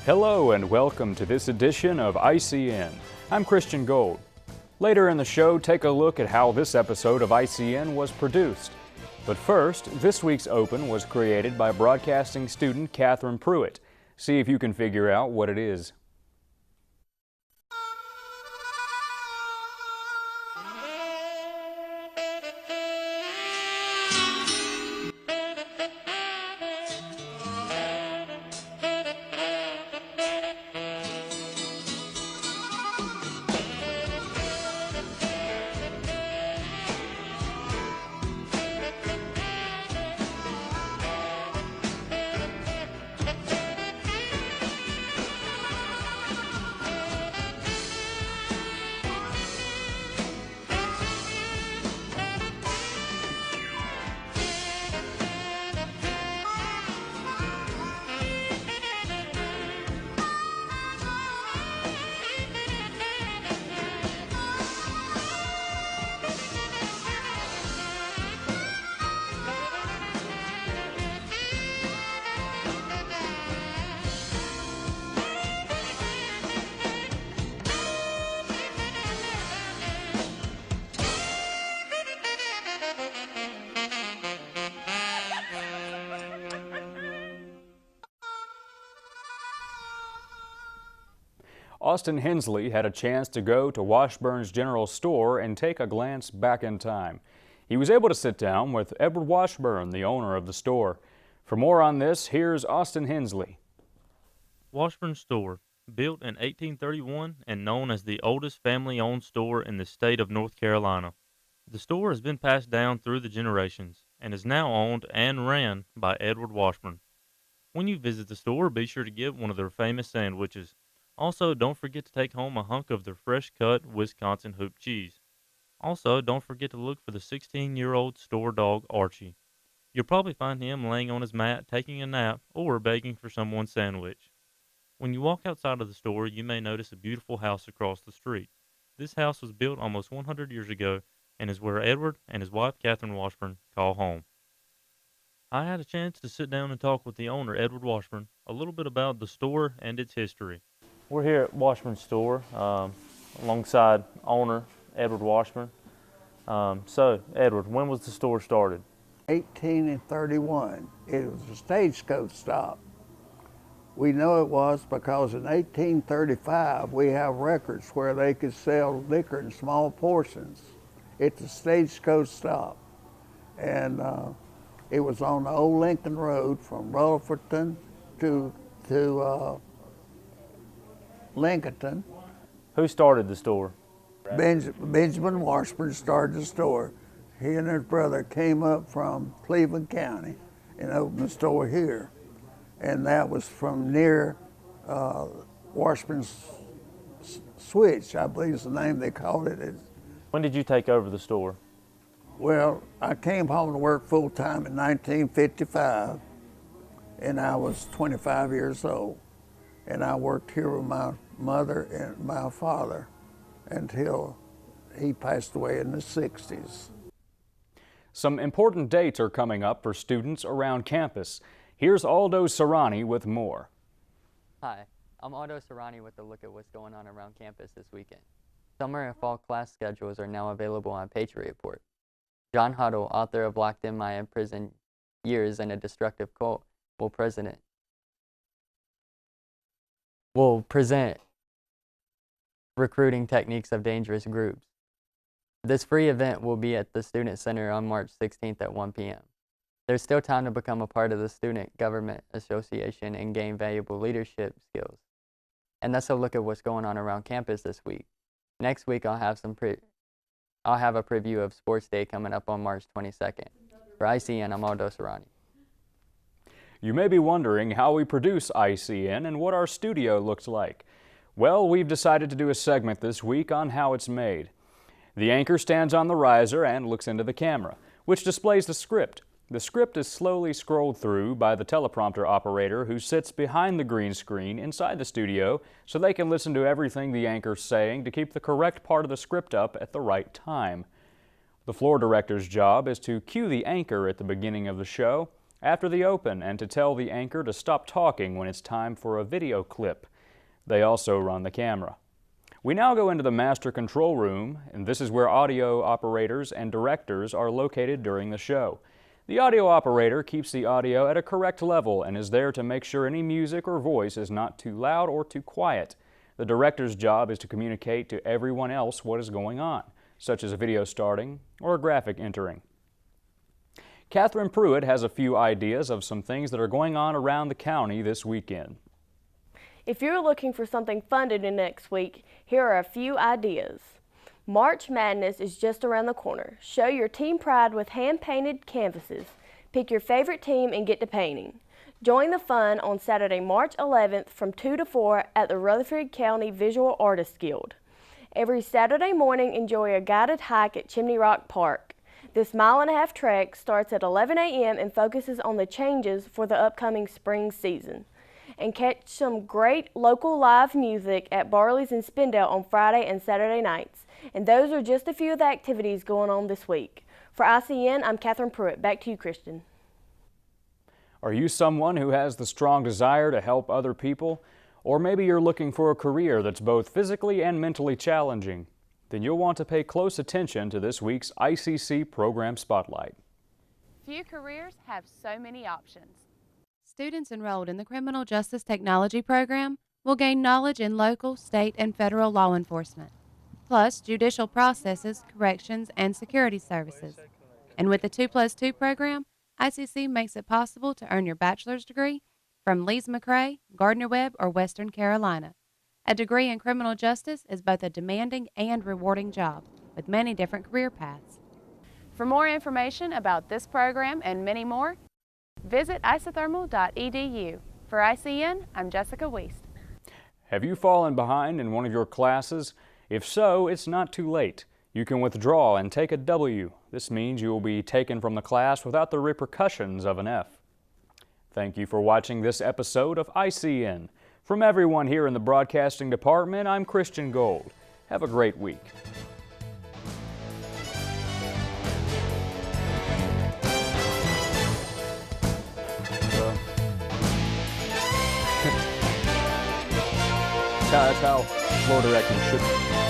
Hello and welcome to this edition of ICN. I'm Christian Gold. Later in the show, take a look at how this episode of ICN was produced. But first, this week's Open was created by broadcasting student Catherine Pruitt. See if you can figure out what it is. Austin Hensley had a chance to go to Washburn's general store and take a glance back in time. He was able to sit down with Edward Washburn, the owner of the store. For more on this, here's Austin Hensley. Washburn Store, built in 1831 and known as the oldest family-owned store in the state of North Carolina. The store has been passed down through the generations and is now owned and ran by Edward Washburn. When you visit the store, be sure to get one of their famous sandwiches. Also, don't forget to take home a hunk of their fresh-cut Wisconsin hoop cheese. Also, don't forget to look for the 16-year-old store dog, Archie. You'll probably find him laying on his mat, taking a nap, or begging for someone's sandwich. When you walk outside of the store, you may notice a beautiful house across the street. This house was built almost 100 years ago and is where Edward and his wife, Catherine Washburn, call home. I had a chance to sit down and talk with the owner, Edward Washburn, a little bit about the store and its history. We're here at Washburn Store alongside owner Edward Washburn. So, Edward, when was the store started? 1831. It was a stagecoach stop. We know it was because in 1835 we have records where they could sell liquor in small portions. It's a stagecoach stop. And it was on the old Lincoln Road from Rutherfordton to Lincolnton. Who started the store? Benjamin Washburn started the store. He and his brother came up from Cleveland County and opened the store here. And that was from near Washburn's Switch, I believe is the name they called it. When did you take over the store? Well, I came home to work full time in 1955, and I was 25 years old. And I worked here with my mother and my father until he passed away in the 60s. Some important dates are coming up for students around campus. Here's Aldo Serrani with more. Hi, I'm Aldo Serrani with a look at what's going on around campus this weekend. Summer and fall class schedules are now available on Patriot Report. John Huddle, author of Locked in My Imprisoned Years in a Destructive Cult, will present recruiting techniques of dangerous groups. This free event will be at the Student Center on March 16th at 1 p.m. There's still time to become a part of the Student Government Association and gain valuable leadership skills. And that's a look at what's going on around campus this week. Next week I'll have a preview of Sports Day coming up on March 22nd. For ICN, I'm Aldo Serrani. You may be wondering how we produce ICN and what our studio looks like. Well, we've decided to do a segment this week on how it's made. The anchor stands on the riser and looks into the camera, which displays the script. The script is slowly scrolled through by the teleprompter operator who sits behind the green screen inside the studio so they can listen to everything the anchor's saying to keep the correct part of the script up at the right time. The floor director's job is to cue the anchor at the beginning of the show after the open and to tell the anchor to stop talking when it's time for a video clip. They also run the camera. We now go into the master control room, and this is where audio operators and directors are located during the show. The audio operator keeps the audio at a correct level and is there to make sure any music or voice is not too loud or too quiet. The director's job is to communicate to everyone else what is going on, such as a video starting or a graphic entering. Catherine Pruitt has a few ideas of some things that are going on around the county this weekend. If you're looking for something fun to do next week, here are a few ideas. March Madness is just around the corner. Show your team pride with hand-painted canvases. Pick your favorite team and get to painting. Join the fun on Saturday, March 11th from 2 to 4 at the Rutherford County Visual Artists Guild. Every Saturday morning, enjoy a guided hike at Chimney Rock Park. This mile-and-a-half trek starts at 11 a.m. and focuses on the changes for the upcoming spring season. And catch some great local live music at Barley's in Spindale on Friday and Saturday nights. And those are just a few of the activities going on this week. For ICN, I'm Catherine Pruitt. Back to you, Christian. Are you someone who has the strong desire to help other people? Or maybe you're looking for a career that's both physically and mentally challenging? Then you'll want to pay close attention to this week's ICC Program Spotlight. Few careers have so many options. Students enrolled in the Criminal Justice Technology Program will gain knowledge in local, state, and federal law enforcement, plus judicial processes, corrections, and security services. And with the 2+2 program, ICC makes it possible to earn your bachelor's degree from Lees-McRae, Gardner-Webb, or Western Carolina. A degree in criminal justice is both a demanding and rewarding job, with many different career paths. For more information about this program and many more, visit isothermal.edu. For ICN, I'm Jessica Wiest. Have you fallen behind in one of your classes? If so, it's not too late. You can withdraw and take a W. This means you will be taken from the class without the repercussions of an F. Thank you for watching this episode of ICN. From everyone here in the broadcasting department, I'm Christian Gold. Have a great week. That's how floor directing should be.